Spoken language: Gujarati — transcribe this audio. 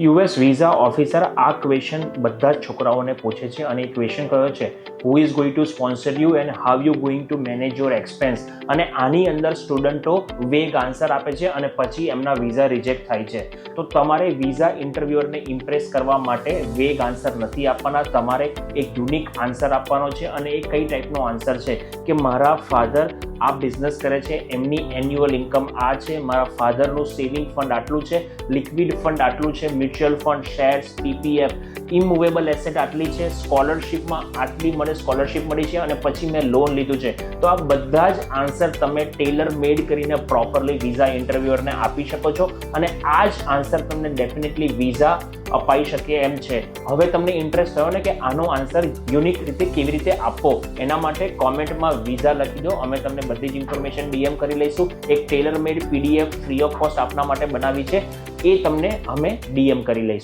યુએસ વિઝા ઓફિસર આ ક્વેશ્ચન બધા જ છોકરાઓને પૂછે છે અને એ ક્વેશ્ચન કયો છે, who is going to sponsor you and how you going to manage your expense. અને આની અંદર સ્ટુડન્ટો વેગ આન્સર આપે છે અને પછી એમના વિઝા રિજેક્ટ થાય છે. તો તમારે વિઝા ઇન્ટરવ્યુઅરને ઇમ્પ્રેસ કરવા માટે વેગ આન્સર નથી આપવાના, તમારે એક યુનિક આન્સર આપવાનો છે. અને એ કઈ ટાઈપનો આન્સર છે કે મારા ફાધર આ બિઝનેસ કરે છે, એમની એન્યુઅલ ઇન્કમ આ છે, મારા ફાધરનું સેવિંગ ફંડ આટલું છે, લિક્વિડ ફંડ આટલું છે, mutual fund, shares, PPF, immovable asset આટલી છે, સ્કોલરશિપમાં આટલી મને સ્કોલરશિપ મળી છે અને પછી મેં લોન લીધું છે. તો આ બધા જ આન્સર તમે ટેલર મેડ કરીને પ્રોપરલી વિઝા ઇન્ટરવ્યુઅરને આપી શકો છો અને આ જ આન્સર તમને ડેફિનેટલી વિઝા અપાઈ શકે એમ છે. હવે તમને ઇન્ટરેસ્ટ થયો ને કે આનો આન્સર યુનિક રીતે કેવી રીતે આપવો, એના માટે કોમેન્ટમાં વિઝા લખી દો, અમે તમને બધી જ ઇન્ફોર્મેશન ડીએમ કરી લઈશું. એક tailor made PDF free of cost આપના માટે બનાવી છે, એ તમને અમે ડીએમ કરી લઈશું.